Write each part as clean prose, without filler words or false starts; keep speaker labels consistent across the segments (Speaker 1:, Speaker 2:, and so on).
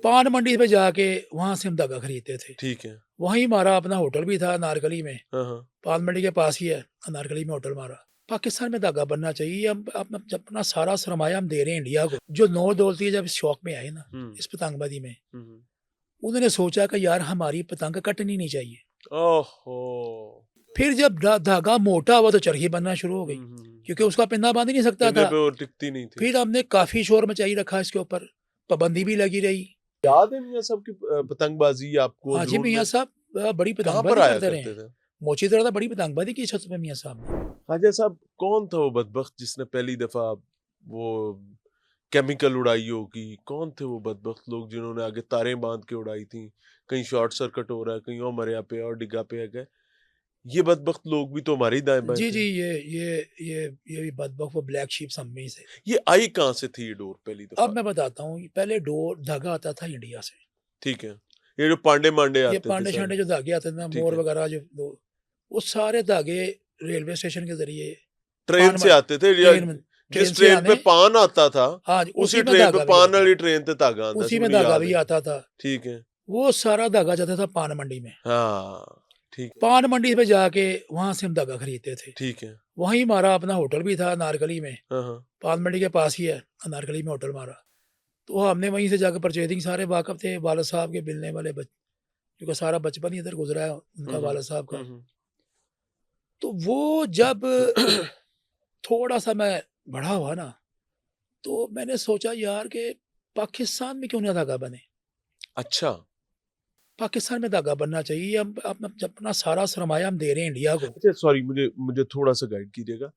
Speaker 1: पान मंडी पे जाके वहाँ से हम धागा खरीदते थे।
Speaker 2: ठीक है।
Speaker 1: वहीं हमारा अपना होटल भी था अनारकली में,
Speaker 2: हाँ, हाँ।
Speaker 1: पान मंडी के पास ही है अनारकली में होटल हमारा। पाकिस्तान में धागा बनना चाहिए। हम अपना सारा सरमाया हम दे रहे हैं इंडिया को। जो नौ दौलती जब इस शौक में आए ना,
Speaker 2: हुँ,
Speaker 1: इस पतंगबाजी में,
Speaker 2: हुँ।
Speaker 1: उन्होंने सोचा कि यार हमारी पतंग कटनी नहीं चाहिए।
Speaker 2: ओहो!
Speaker 1: फिर जब धागा मोटा हुआ तो चरखी बनना शुरू हो गई,
Speaker 2: हुँ, हुँ।
Speaker 1: क्योंकि उसका पिंदा बांध ही नहीं सकता
Speaker 2: पिंजरे
Speaker 1: था।
Speaker 2: पे वो टिकती नहीं थी।
Speaker 1: फिर हमने काफ़ी शोर मचाई रखा इसके ऊपर, पाबंदी भी लगी रही।
Speaker 2: याद है मियाँ साहब की पतंगबाज़ी आपको
Speaker 1: हाँ जी,
Speaker 2: ज़ोन
Speaker 1: मियाँ
Speaker 2: में?
Speaker 1: साहब बड़ी
Speaker 2: कहाँ पर
Speaker 1: पतंगबाज़ी
Speaker 2: आया
Speaker 1: करते रहे
Speaker 2: करते
Speaker 1: हैं।
Speaker 2: थे?
Speaker 1: मोची तरह बड़ी पतंगबाज़ी की छत पे मियाँ साहब ने।
Speaker 2: ख्वाजा साहब कौन था वो बदबख्त जिसने पहली दफ़ा वो केमिकल उड़ाई होगी? कौन थे वो बदबख्त लोग जिन्होंने आगे तारें बाँध के उड़ाई थी? कहीं शॉर्ट सर्किट हो रहा है, कहीं और मरया पे और डिगा पे है। ये बदबख्त लोग भी तो हमारे ही दाएँ-बाएँ
Speaker 1: जी,
Speaker 2: थे।
Speaker 1: जी, ये भी बदबख्त वो ब्लैक शीप सब में ही से।
Speaker 2: ये आई कहाँ से थी ये डोर पहली
Speaker 1: अब
Speaker 2: दफ़ा?
Speaker 1: मैं बताता हूँ, पहले धागा आता था इंडिया से।
Speaker 2: ठीक है। ये जो पांडे-मांडे
Speaker 1: ये
Speaker 2: आते थे सारे।
Speaker 1: पांडे-शांडे जो धागे आते थे ना,
Speaker 2: ठीक
Speaker 1: मोर
Speaker 2: है।
Speaker 1: वगैरह वो सारे धागे रेलवे स्टेशन के ज़रिए
Speaker 2: ट्रेन
Speaker 1: पान
Speaker 2: से
Speaker 1: म
Speaker 2: आते थे या
Speaker 1: ट्रेन में
Speaker 2: जिस
Speaker 1: ट्रेन से
Speaker 2: ट्रेन पे
Speaker 1: आने।
Speaker 2: पान आता था,
Speaker 1: हाँ जी,
Speaker 2: उसी
Speaker 1: उसी में
Speaker 2: ट्रेन पे
Speaker 1: धागा भी
Speaker 2: पान
Speaker 1: आता।
Speaker 2: वाली ट्रेन पे धागा आंदा
Speaker 1: उसी
Speaker 2: सी,
Speaker 1: में
Speaker 2: मैंने
Speaker 1: धागा
Speaker 2: याद
Speaker 1: भी
Speaker 2: है।
Speaker 1: आता था।
Speaker 2: ठीक है।
Speaker 1: वो सारा धागा जाता था पान मंडी में।
Speaker 2: हाँ, ठीक है,
Speaker 1: पान मंडी पे जाके वहाँ से हम धागा खरीदते थे।
Speaker 2: ठीक है।
Speaker 1: वहीं हमारा अपना होटल भी था अनारकली में,
Speaker 2: हाँ, हाँ।
Speaker 1: पान मंडी के पास ही है अनारकली में होटल हमारा। तो हमने वहीं से जाकर परचेजिंग, सारे वाक़िफ़ थे वालिद साहब के मिलने वाले क्योंकि सारा बचपन ही इधर गुज़रा है
Speaker 2: हुँ,
Speaker 1: उनका,
Speaker 2: हुँ।
Speaker 1: वालिद साहब
Speaker 2: हुँ,
Speaker 1: का।
Speaker 2: हुँ।
Speaker 1: तो वो जब थोड़ा-सा मैं बड़ा हुआ ना, तो मैंने सोचा यार कि पाकिस्तान में क्यों ना धागा बने?
Speaker 2: अच्छा।
Speaker 1: पाकिस्तान में धागा बनना चाहिए। हम अपना सारा सरमाया हम दे रहे हैं इंडिया को।
Speaker 2: अच्छा सॉरी मुझे मुझे थोड़ा-सा गाइड कीजिएगा।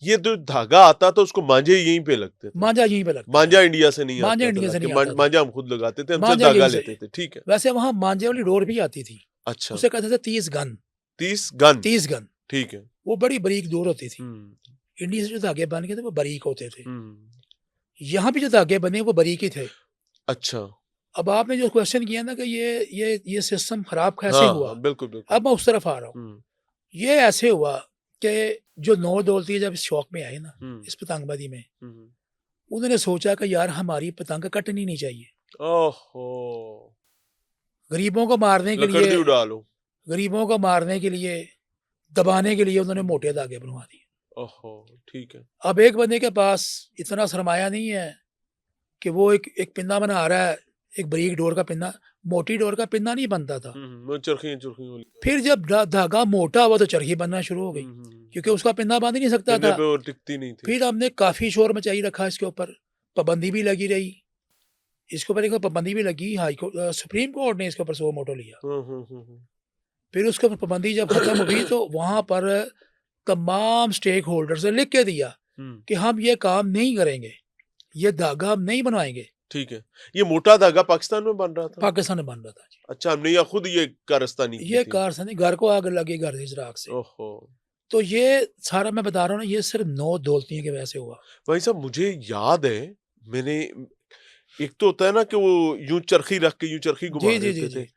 Speaker 2: ये जो धागा आता था उसको मांझे यहीं पे लगते थे।
Speaker 1: मांझा यहीं पे लगता था।
Speaker 2: मांझा इंडिया से नहीं
Speaker 1: मांझा
Speaker 2: आता था
Speaker 1: इंडिया से
Speaker 2: लाके
Speaker 1: नहीं आता था।
Speaker 2: मांझा हम खुद लगाते थे, हम सिर्फ
Speaker 1: मांझा
Speaker 2: धागा
Speaker 1: यहीं से।
Speaker 2: लेते थे। ठीक है।
Speaker 1: वैसे वहाँ मांझे वाली डोर भी आती थी।
Speaker 2: अच्छा,
Speaker 1: उसे कहते थे 30 गन।
Speaker 2: 30 गन।
Speaker 1: 30 गन।
Speaker 2: ठीक है।
Speaker 1: वो बड़ी बारीक डोर होती थी।
Speaker 2: हुँ,
Speaker 1: इंडिया से जो धागे बन के थे वो बारीक होते थे।
Speaker 2: हुँ।
Speaker 1: यहाँ भी जो धागे बने वो बारीक ही थे।
Speaker 2: अच्छा।
Speaker 1: अब आपने जो क्वेश्चन किया ना कि ये सिस्टम खराब कैसे
Speaker 2: हाँ,
Speaker 1: हुआ?
Speaker 2: हाँ, बिल्कुल, बिल्कुल।
Speaker 1: अब मैं उस तरफ आ रहा हूँ।
Speaker 2: हुँ,
Speaker 1: ये ऐसे हुआ कि जो नौ दौलती जब इस शौक में आए ना,
Speaker 2: हुँ,
Speaker 1: इस पतंगबाजी में,
Speaker 2: हुँ, हुँ।
Speaker 1: उन्होंने सोचा कि यार हमारी पतंग कटनी नहीं चाहिए।
Speaker 2: ओहो!
Speaker 1: गरीबों को मारने के लिए
Speaker 2: लकड़ दी उड़ा लो।
Speaker 1: गरीबों को मारने के लिए, दबाने के लिए उन्होंने मोटे धागे बनवा दिए।
Speaker 2: ओहो! ठीक है।
Speaker 1: अब एक बंदे के पास इतना सरमाया नहीं है कि वो एक एक पिंदा बना रहा है, एक बारीक डोर का पिंदा, मोटी डोर का पिंदा नहीं बनता था।
Speaker 2: हुँ, हुँ। वो चरखियाँ-चुरखियाँ वाली।
Speaker 1: फिर जब धागा मोटा हुआ तो चरखी बनना शुरू हो गई,
Speaker 2: हुँ, हुँ, हुँ।
Speaker 1: क्योंकि उसका पिंदा बांध ही नहीं सकता
Speaker 2: पिंजरे
Speaker 1: था।
Speaker 2: पे वो टिकती नहीं थी।
Speaker 1: फिर हमने काफ़ी शोर मचाई रखा इसके ऊपर, पाबंदी भी लगी रही। इसके ऊपर एक पाबंदी भी लगी, सुप्रीम कोर्ट ने इसके ऊपर सो मोटो लिया।
Speaker 2: हुँ, हुँ, हुँ, हुँ।
Speaker 1: फिर उसके ऊपर पाबंदी जब ख़त्म हुई तो वहाँ पर तमाम स्टेक होल्डर्स ने लिख के दिया
Speaker 2: हुँ,
Speaker 1: कि हम ये काम नहीं करेंगे, ये धागा हम नहीं बनवाएँगे।
Speaker 2: ठीक है। ये मोटा धागा पाकिस्तान में बन रहा था?
Speaker 1: पाकिस्तान में बन रहा था जी।
Speaker 2: अच्छा, हमने या खुद ये कारस्तानी की
Speaker 1: ये
Speaker 2: थी?
Speaker 1: कारखाने घर को आग लगी, घर की चिराग से।
Speaker 2: ओहो!
Speaker 1: तो ये सारा मैं बता रहा हूँ ना, ये सिर्फ़ 9 दौलतियों की वजह से हुआ।
Speaker 2: भाई साहब मुझे याद है, मैंने एक तो होता है ना कि वो यूँ चरखी रख के यूँ चरखी घुमा
Speaker 1: जी,
Speaker 2: रहे
Speaker 1: जी, जी,
Speaker 2: होते थे।
Speaker 1: जी।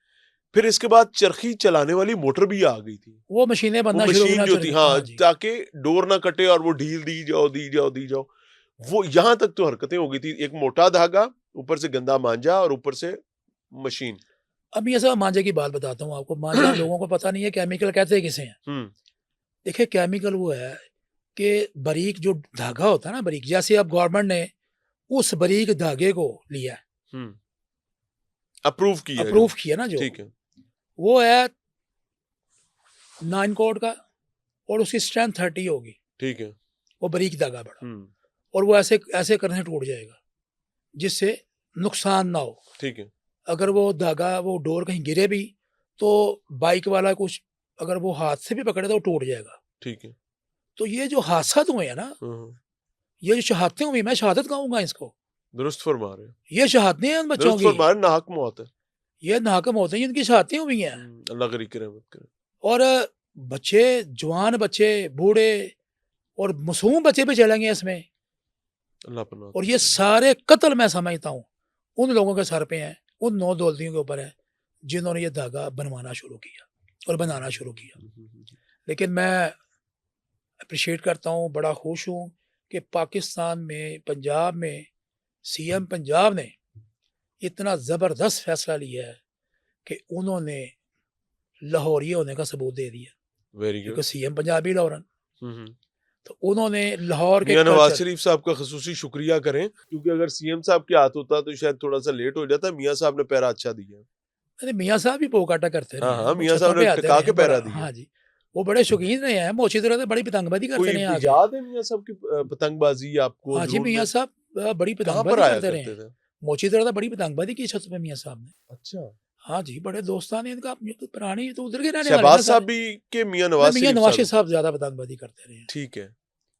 Speaker 2: फिर इसके बाद चरखी चलाने वाली मोटर भी आ गई थी।
Speaker 1: वो मशीनें
Speaker 2: वो
Speaker 1: बनना शुरू हुई
Speaker 2: मशीन
Speaker 1: ना
Speaker 2: जो थी
Speaker 1: चरखी,
Speaker 2: हाँ,
Speaker 1: हाँ जी।
Speaker 2: ताकि डोर ना कटे और वो ढील दी जाओ, दी जाओ, दी जाओ। वो यहाँ तक तो हरकतें हो गई थी। एक मोटा धागा, ऊपर से गंदा मांझा और ऊपर से मशीन।
Speaker 1: अब ये सब मांझे की बात बताता हूँ आपको। मांझा लोगों को पता नहीं है केमिकल कहते किसे हैं।
Speaker 2: हुँ,
Speaker 1: देखिए केमिकल वो है कि बारीक जो धागा होता है ना, बारीक, जैसे अब गवर्नमेंट ने उस बारीक धागे को लिया है,
Speaker 2: हुँ। अप्रूव किया है जो।
Speaker 1: अप्रूव किया ना जो,
Speaker 2: ठीक है।
Speaker 1: वो है 9 कोड का और उसकी स्ट्रेंथ 30 होगी।
Speaker 2: ठीक है।
Speaker 1: वो बारीक धागा बड़ा,
Speaker 2: हुँ,
Speaker 1: और वो ऐसे ऐसे करने से टूट जाएगा, जिससे नुकसान ना हो।
Speaker 2: ठीक है।
Speaker 1: अगर वो धागा, वो डोर कहीं गिरे भी तो बाइक वाला कुछ अगर वो हाथ से भी पकड़े तो वो टूट जाएगा।
Speaker 2: ठीक है।
Speaker 1: तो ये जो हादसा हुए हैं ना,
Speaker 2: हाँ, हाँ।
Speaker 1: ये जो शहादतें हुई, मैं शहादत कहूँगा इसको।
Speaker 2: दुरुस्त फरमा रहे हो।
Speaker 1: ये शहादतें हैं उन बच्चों
Speaker 2: दुरुस्त
Speaker 1: की।
Speaker 2: फरमा रहे हैं, नाहक मौत है।
Speaker 1: ये नाहकम होते हैं, इनकी शहादतें हुई हैं।
Speaker 2: अल्लाह करी के रहमत करे।
Speaker 1: और बच्चे, जवान बच्चे, बूढ़े और मासूम बच्चे भी चलेंगे इसमें।
Speaker 2: अल्लाह पनाह
Speaker 1: और
Speaker 2: दे
Speaker 1: ये
Speaker 2: इसमें।
Speaker 1: सारे कत्ल मैं समझता हूँ उन लोगों के सर पे हैं, उन 9 दौलतियों के ऊपर है, जिन्होंने ये धागा बनवाना शुरू किया और बनाना शुरू किया।
Speaker 2: हुँ, हुँ, हुँ।
Speaker 1: लेकिन मैं एप्रिशिएट करता हूँ, बड़ा खुश हूँ कि पाकिस्तान में, पंजाब में, सीएम पंजाब ने इतना ज़बरदस्त फैसला लिया है कि उन्होंने लाहौरी होने का सबूत दे दिया,
Speaker 2: वेरी
Speaker 1: क्योंकि
Speaker 2: गुड।
Speaker 1: सीएम पंजाबी लाहौरन।
Speaker 2: हम्म।
Speaker 1: तो उन्होंने लाहौर के
Speaker 2: मियां नवाज
Speaker 1: कल्चर,
Speaker 2: शरीफ साहब का खसूसी शुक्रिया करें, क्योंकि अगर सीएम साहब के हाथ होता तो शायद थोड़ा सा लेट हो जाता। मियां साहब ने पैरा अच्छा दिया।
Speaker 1: अरे मियाँ साहब भी पोकाटा करते रहे
Speaker 2: हाँ
Speaker 1: हैं,
Speaker 2: हाँ,
Speaker 1: वो
Speaker 2: मियां
Speaker 1: छतों
Speaker 2: साहब
Speaker 1: पे
Speaker 2: ने
Speaker 1: आते
Speaker 2: टिका
Speaker 1: रहे
Speaker 2: के
Speaker 1: हैं बड़ा।
Speaker 2: पैरा दिया।
Speaker 1: हाँ जी, वो बड़े शौकीन रहे हैं, मोची तरह से बड़ी पतंगबाजी करते
Speaker 2: कोई
Speaker 1: रहे हैं
Speaker 2: कोई
Speaker 1: आगे।
Speaker 2: याद है मियां साहब की पतंगबाजी आपको
Speaker 1: हाँ जी,
Speaker 2: ड्रोन
Speaker 1: मियाँ
Speaker 2: में?
Speaker 1: साहब बड़ी
Speaker 2: कहाँ पर
Speaker 1: पतंगबाजी
Speaker 2: आया
Speaker 1: करते रहे
Speaker 2: करते
Speaker 1: हैं।
Speaker 2: थे?
Speaker 1: मोची तरह से बड़ी पतंगबाजी की छत पे मियाँ साहब ने।
Speaker 2: अच्छा।
Speaker 1: हाँ जी, बड़े दोस्ताने इनका, ये तो पुरानी, ये तो उधर के रहने वाले हैं
Speaker 2: शहबाज
Speaker 1: ना
Speaker 2: साहब
Speaker 1: सारे।
Speaker 2: भी के मियां
Speaker 1: नहीं,
Speaker 2: नवाज
Speaker 1: मियाँ
Speaker 2: शरीफ
Speaker 1: नवाज
Speaker 2: साहब?
Speaker 1: शरीफ साहब ज़्यादा पतंगबाजी करते रहे हैं।
Speaker 2: ठीक है।